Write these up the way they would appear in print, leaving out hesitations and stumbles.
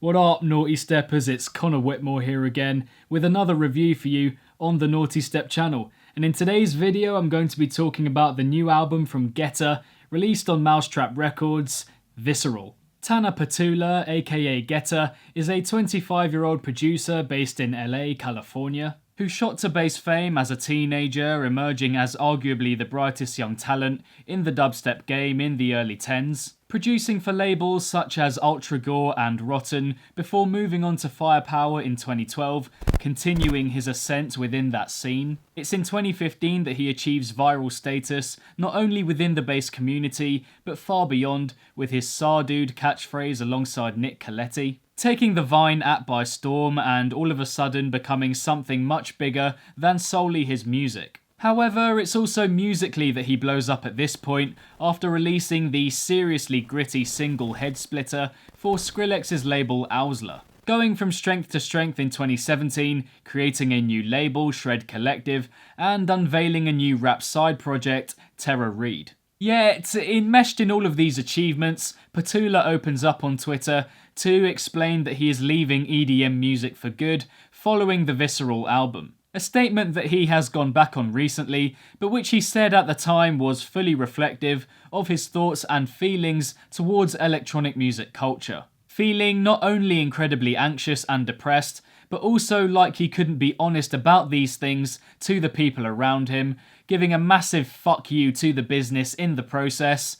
What up, Nawtysteppers? It's Connor Whitmore here again with another review for you on the Nawtystep channel. And in today's video, I'm going to be talking about the new album from Getter, released on Mousetrap Records, Visceral. Tanner Petula, aka Getter, is a 25-year-old producer based in LA, California, who shot to bass fame as a teenager, emerging as arguably the brightest young talent in the dubstep game in the early 10s, producing for labels such as Ultra Gore and Rotten before moving on to Firepower in 2012, continuing his ascent within that scene. It's in 2015 that he achieves viral status, not only within the bass community, but far beyond, with his Sardude catchphrase alongside Nick Coletti, taking the Vine app by storm and all of a sudden becoming something much bigger than solely his music. However, it's also musically that he blows up at this point after releasing the seriously gritty single Head Splitter for Skrillex's label Owsla. Going from strength to strength in 2017, creating a new label, Shred Collective, and unveiling a new rap side project, Terror Reed. Yet, enmeshed in all of these achievements, Petula opens up on Twitter to explain that he is leaving EDM music for good following the Visceral album. A statement that he has gone back on recently, but which he said at the time was fully reflective of his thoughts and feelings towards electronic music culture. Feeling not only incredibly anxious and depressed, but also like he couldn't be honest about these things to the people around him, giving a massive fuck you to the business in the process.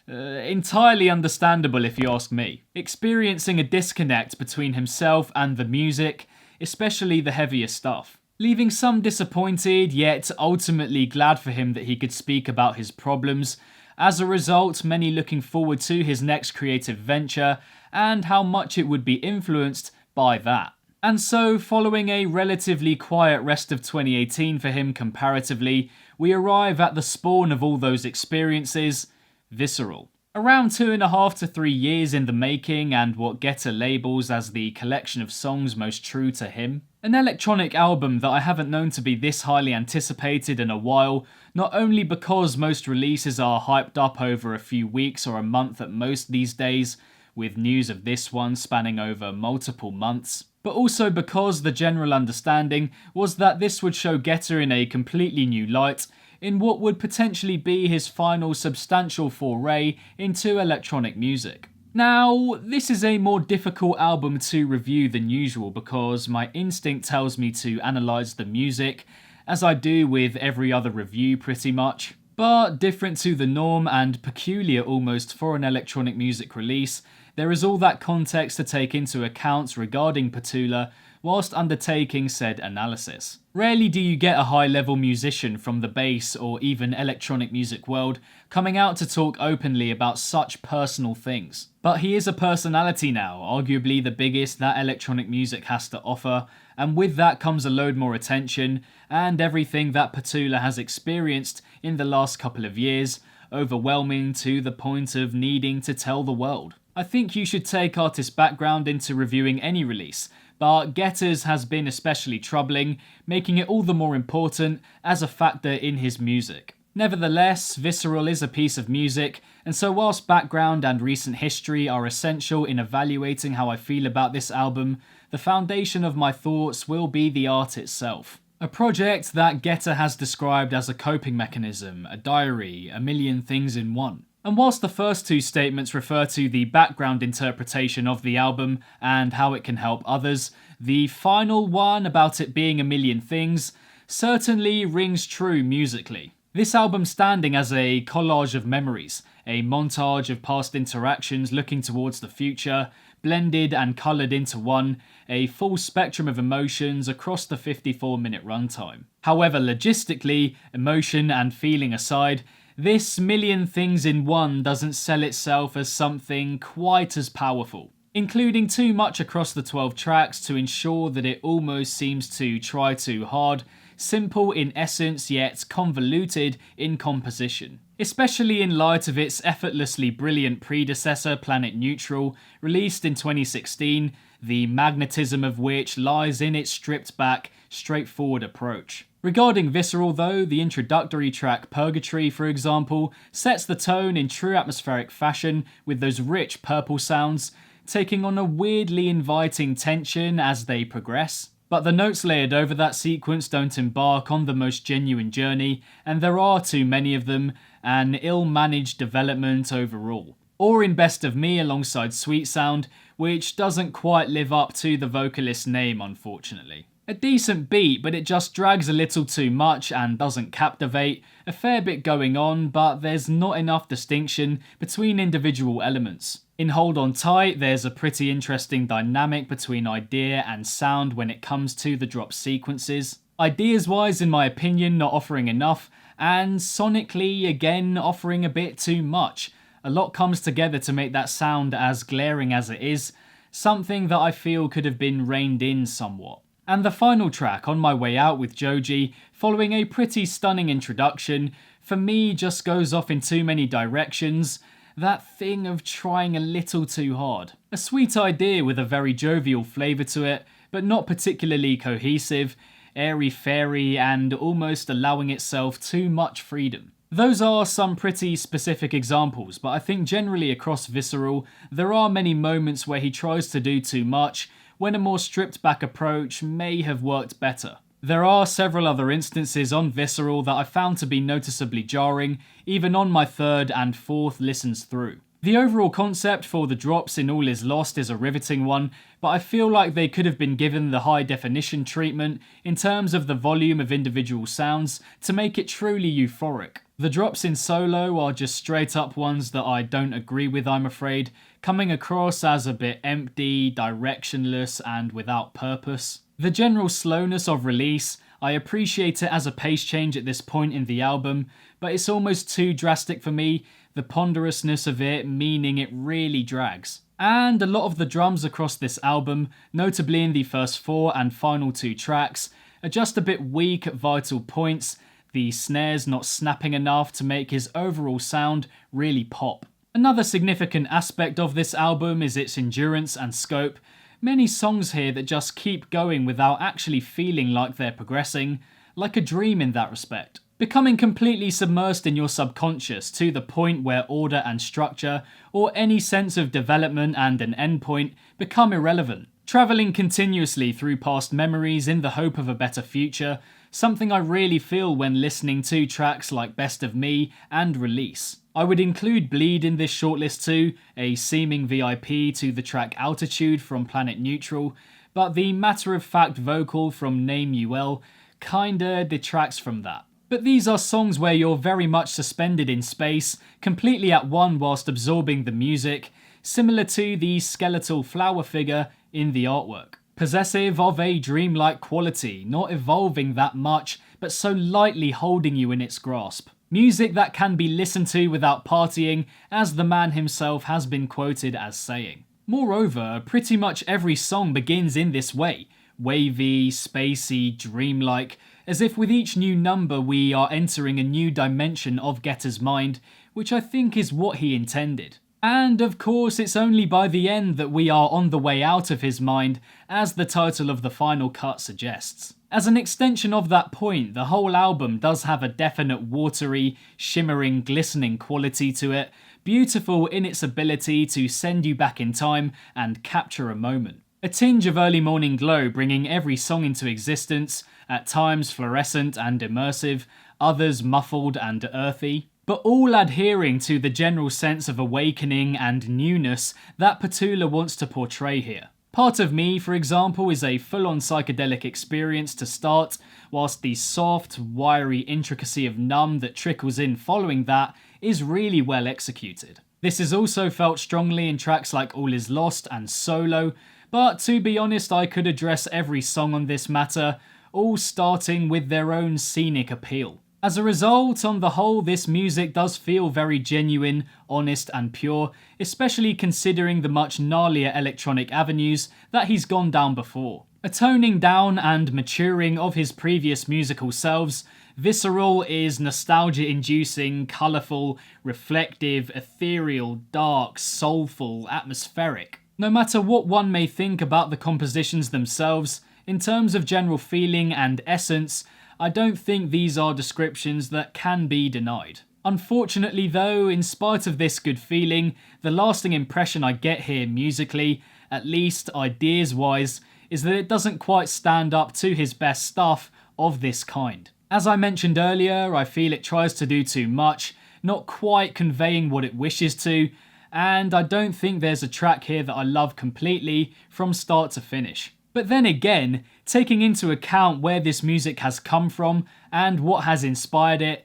Entirely understandable if you ask me. Experiencing a disconnect between himself and the music, especially the heavier stuff. Leaving some disappointed, yet ultimately glad for him that he could speak about his problems. As a result, many looking forward to his next creative venture and how much it would be influenced by that. And so, following a relatively quiet rest of 2018 for him comparatively, we arrive at the spawn of all those experiences, Visceral. Around 2.5 to 3 years in the making and what Getter labels as the collection of songs most true to him. An electronic album that I haven't known to be this highly anticipated in a while, not only because most releases are hyped up over a few weeks or a month at most these days, with news of this one spanning over multiple months, but also because the general understanding was that this would show Getter in a completely new light, in what would potentially be his final substantial foray into electronic music. Now, this is a more difficult album to review than usual because my instinct tells me to analyse the music, as I do with every other review pretty much. But different to the norm and peculiar almost for an electronic music release, there is all that context to take into account regarding Petula whilst undertaking said analysis. Rarely do you get a high-level musician from the bass or even electronic music world coming out to talk openly about such personal things. But he is a personality now, arguably the biggest that electronic music has to offer, and with that comes a load more attention and everything that Petula has experienced in the last couple of years, overwhelming to the point of needing to tell the world. I think you should take artist background into reviewing any release, but Getter's has been especially troubling, making it all the more important as a factor in his music. Nevertheless, Visceral is a piece of music, and so whilst background and recent history are essential in evaluating how I feel about this album, the foundation of my thoughts will be the art itself. A project that Getter has described as a coping mechanism, a diary, a million things in one. And whilst the first two statements refer to the background interpretation of the album and how it can help others, the final one about it being a million things certainly rings true musically. This album standing as a collage of memories, a montage of past interactions looking towards the future, blended and coloured into one, a full spectrum of emotions across the 54-minute runtime. However, logistically, emotion and feeling aside, this million things in one doesn't sell itself as something quite as powerful, including too much across the 12 tracks to ensure that it almost seems to try too hard, simple in essence yet convoluted in composition. Especially in light of its effortlessly brilliant predecessor Planet Neutral, released in 2016, the magnetism of which lies in its stripped back, straightforward approach. Regarding Visceral though, the introductory track Purgatory, for example, sets the tone in true atmospheric fashion with those rich purple sounds, taking on a weirdly inviting tension as they progress. But the notes layered over that sequence don't embark on the most genuine journey, and there are too many of them, an ill-managed development overall. Or in Best of Me alongside Sweet Sound, which doesn't quite live up to the vocalist's name, unfortunately. A decent beat, but it just drags a little too much and doesn't captivate. A fair bit going on, but there's not enough distinction between individual elements. In Hold On Tight, there's a pretty interesting dynamic between idea and sound when it comes to the drop sequences. Ideas-wise, in my opinion, not offering enough, and sonically, again, offering a bit too much. A lot comes together to make that sound as glaring as it is, something that I feel could have been reined in somewhat. And the final track, On My Way Out with Joji, following a pretty stunning introduction, for me just goes off in too many directions. That thing of trying a little too hard. A sweet idea with a very jovial flavour to it, but not particularly cohesive, airy-fairy and almost allowing itself too much freedom. Those are some pretty specific examples, but I think generally across Visceral, there are many moments where he tries to do too much, when a more stripped back approach may have worked better. There are several other instances on Visceral that I found to be noticeably jarring, even on my third and fourth listens through. The overall concept for the drops in All Is Lost is a riveting one, but I feel like they could have been given the high definition treatment in terms of the volume of individual sounds to make it truly euphoric. The drops in Solo are just straight up ones that I don't agree with, I'm afraid, coming across as a bit empty, directionless, and without purpose. The general slowness of release, I appreciate it as a pace change at this point in the album, but it's almost too drastic for me, the ponderousness of it meaning it really drags. And a lot of the drums across this album, notably in the first 4 and final 2 tracks, are just a bit weak at vital points, the snares not snapping enough to make his overall sound really pop. Another significant aspect of this album is its endurance and scope. Many songs here that just keep going without actually feeling like they're progressing, like a dream in that respect. Becoming completely submersed in your subconscious to the point where order and structure, or any sense of development and an endpoint, become irrelevant. Travelling continuously through past memories in the hope of a better future, something I really feel when listening to tracks like Best of Me and Release. I would include Bleed in this shortlist too, a seeming VIP to the track Altitude from Planet Neutral, but the matter-of-fact vocal from Name UL kinda detracts from that. But these are songs where you're very much suspended in space, completely at one whilst absorbing the music, similar to the skeletal flower figure in the artwork. Possessive of a dreamlike quality, not evolving that much, but so lightly holding you in its grasp. Music that can be listened to without partying, as the man himself has been quoted as saying. Moreover, pretty much every song begins in this way, wavy, spacey, dreamlike, as if with each new number we are entering a new dimension of Guetta's mind, which I think is what he intended. And of course it's only by the end that we are on the way out of his mind, as the title of the final cut suggests. As an extension of that point, the whole album does have a definite watery, shimmering, glistening quality to it, beautiful in its ability to send you back in time and capture a moment. A tinge of early morning glow bringing every song into existence, at times fluorescent and immersive, others muffled and earthy, but all adhering to the general sense of awakening and newness that Petula wants to portray here. Part of Me, for example, is a full-on psychedelic experience to start, whilst the soft, wiry intricacy of Numb that trickles in following that is really well executed. This is also felt strongly in tracks like All Is Lost and Solo, but to be honest I could address every song on this matter, all starting with their own scenic appeal. As a result, on the whole, this music does feel very genuine, honest and pure, especially considering the much gnarlier electronic avenues that he's gone down before. A toning down and maturing of his previous musical selves, Visceral is nostalgia-inducing, colourful, reflective, ethereal, dark, soulful, atmospheric. No matter what one may think about the compositions themselves, in terms of general feeling and essence, I don't think these are descriptions that can be denied. Unfortunately though, in spite of this good feeling, the lasting impression I get here musically, at least ideas-wise, is that it doesn't quite stand up to his best stuff of this kind. As I mentioned earlier, I feel it tries to do too much, not quite conveying what it wishes to, and I don't think there's a track here that I love completely from start to finish. But then again, taking into account where this music has come from and what has inspired it,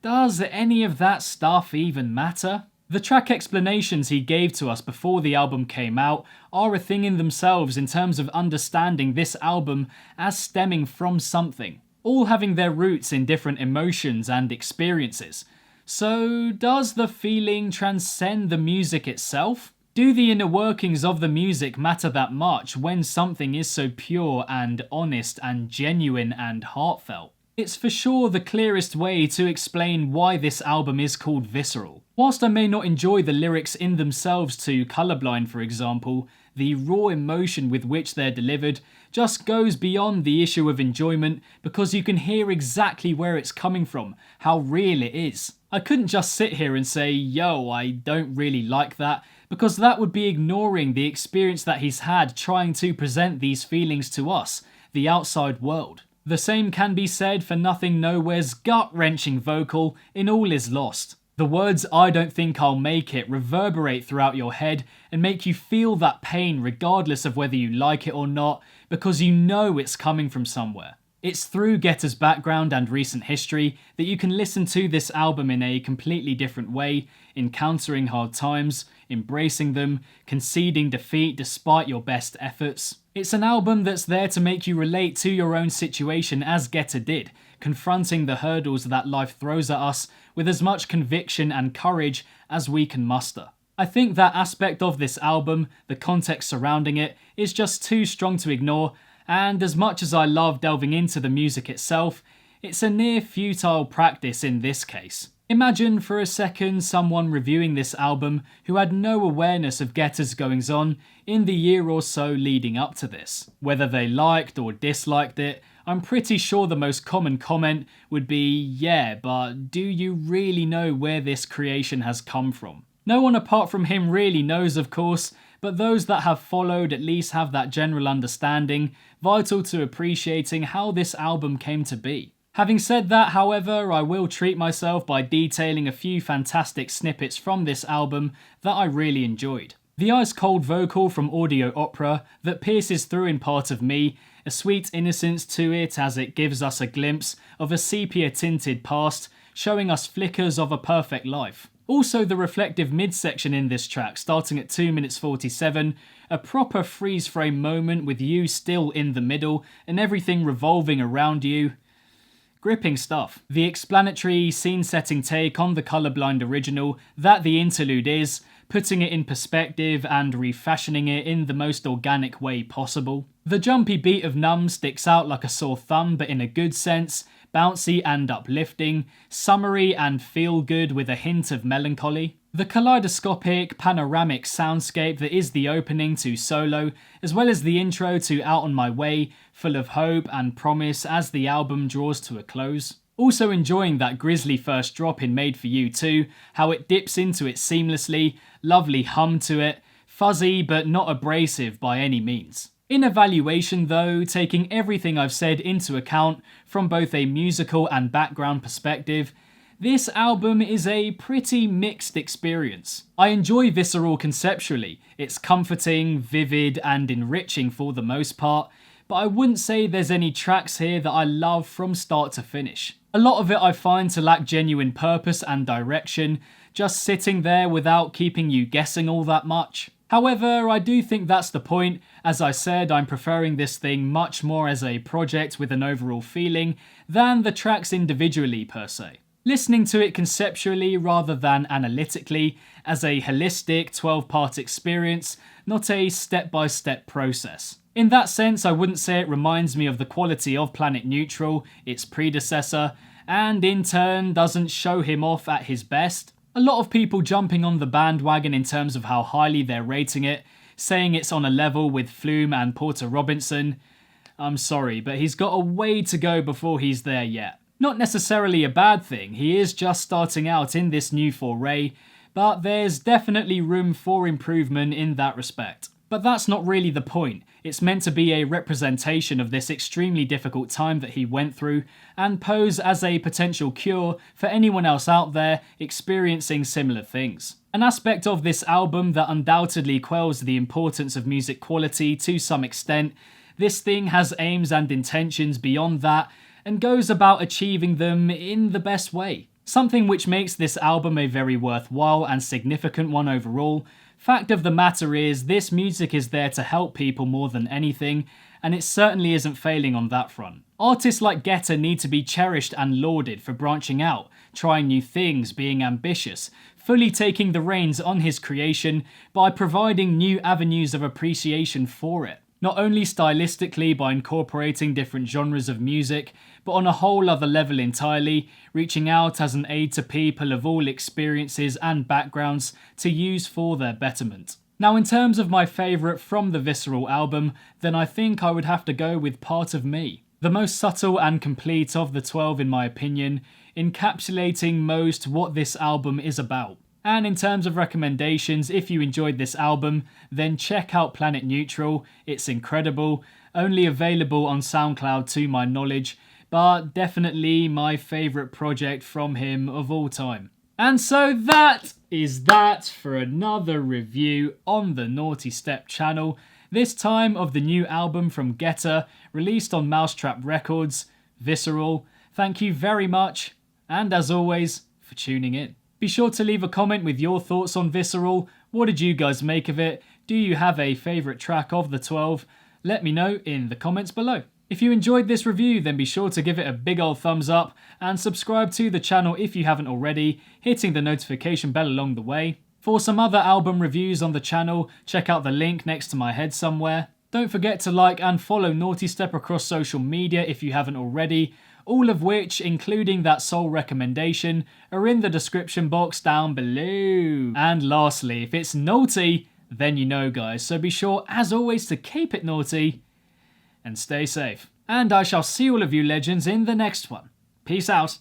does any of that stuff even matter? The track explanations he gave to us before the album came out are a thing in themselves in terms of understanding this album as stemming from something, all having their roots in different emotions and experiences. So does the feeling transcend the music itself? Do the inner workings of the music matter that much when something is so pure and honest and genuine and heartfelt? It's for sure the clearest way to explain why this album is called Visceral. Whilst I may not enjoy the lyrics in themselves to Colorblind, for example, the raw emotion with which they're delivered just goes beyond the issue of enjoyment because you can hear exactly where it's coming from, how real it is. I couldn't just sit here and say, yo, I don't really like that, because that would be ignoring the experience that he's had trying to present these feelings to us, the outside world. The same can be said for Nothing Nowhere's gut-wrenching vocal in All Is Lost. The words "I don't think I'll make it" reverberate throughout your head and make you feel that pain regardless of whether you like it or not, because you know it's coming from somewhere. It's through Getter's background and recent history that you can listen to this album in a completely different way, encountering hard times, embracing them, conceding defeat despite your best efforts. It's an album that's there to make you relate to your own situation as Getter did, confronting the hurdles that life throws at us with as much conviction and courage as we can muster. I think that aspect of this album, the context surrounding it, is just too strong to ignore, and as much as I love delving into the music itself, it's a near futile practice in this case. Imagine for a second someone reviewing this album who had no awareness of Getter's goings-on in the year or so leading up to this. Whether they liked or disliked it, I'm pretty sure the most common comment would be, yeah, but do you really know where this creation has come from? No one apart from him really knows, of course, but those that have followed at least have that general understanding, vital to appreciating how this album came to be. Having said that, however, I will treat myself by detailing a few fantastic snippets from this album that I really enjoyed. The ice-cold vocal from Audio Opera that pierces through in Part of Me, a sweet innocence to it as it gives us a glimpse of a sepia-tinted past, showing us flickers of a perfect life. Also the reflective midsection in this track, starting at 2 minutes 47, a proper freeze-frame moment with you still in the middle and everything revolving around you. Gripping stuff. The explanatory, scene-setting take on the Colorblind original that the interlude is, putting it in perspective and refashioning it in the most organic way possible. The jumpy beat of Numb sticks out like a sore thumb, but in a good sense, bouncy and uplifting, summery and feel-good with a hint of melancholy. The kaleidoscopic, panoramic soundscape that is the opening to Solo, as well as the intro to Out on My Way, full of hope and promise as the album draws to a close. Also enjoying that grisly first drop in Made For You too, how it dips into it seamlessly, lovely hum to it, fuzzy but not abrasive by any means. In evaluation though, taking everything I've said into account from both a musical and background perspective, this album is a pretty mixed experience. I enjoy Visceral conceptually, it's comforting, vivid and enriching for the most part, but I wouldn't say there's any tracks here that I love from start to finish. A lot of it I find to lack genuine purpose and direction, just sitting there without keeping you guessing all that much. However, I do think that's the point. As I said, I'm preferring this thing much more as a project with an overall feeling than the tracks individually per se. Listening to it conceptually rather than analytically, as a holistic 12-part experience, not a step-by-step process. In that sense, I wouldn't say it reminds me of the quality of Planet Neutral, its predecessor, and in turn doesn't show him off at his best. A lot of people jumping on the bandwagon in terms of how highly they're rating it, saying it's on a level with Flume and Porter Robinson. I'm sorry, but he's got a way to go before he's there yet. Not necessarily a bad thing, he is just starting out in this new foray, but there's definitely room for improvement in that respect. But that's not really the point. It's meant to be a representation of this extremely difficult time that he went through and pose as a potential cure for anyone else out there experiencing similar things. An aspect of this album that undoubtedly quells the importance of music quality to some extent, this thing has aims and intentions beyond that and goes about achieving them in the best way. Something which makes this album a very worthwhile and significant one overall. Fact of the matter is, this music is there to help people more than anything, and it certainly isn't failing on that front. Artists like Guetta need to be cherished and lauded for branching out, trying new things, being ambitious, fully taking the reins on his creation by providing new avenues of appreciation for it. Not only stylistically by incorporating different genres of music, but on a whole other level entirely, reaching out as an aid to people of all experiences and backgrounds to use for their betterment. Now, in terms of my favourite from the Visceral album, then I think I would have to go with Part of Me. The most subtle and complete of the 12 in my opinion, encapsulating most what this album is about. And in terms of recommendations, if you enjoyed this album, then check out Planet Neutral. It's incredible, only available on SoundCloud to my knowledge, but definitely my favourite project from him of all time. And so that is that for another review on the Nawtystep channel, this time of the new album from Guetta, released on Mousetrap Records, Visceral. Thank you very much, and as always, for tuning in. Be sure to leave a comment with your thoughts on Visceral. What did you guys make of it? Do you have a favourite track of the 12? Let me know in the comments below. If you enjoyed this review, then be sure to give it a big old thumbs up and subscribe to the channel if you haven't already, hitting the notification bell along the way. For some other album reviews on the channel, check out the link next to my head somewhere. Don't forget to like and follow Nawtystep across social media if you haven't already, all of which, including that sole recommendation, are in the description box down below. And lastly, if it's naughty, then you know guys, so be sure as always to keep it naughty and stay safe. And I shall see all of you legends in the next one. Peace out.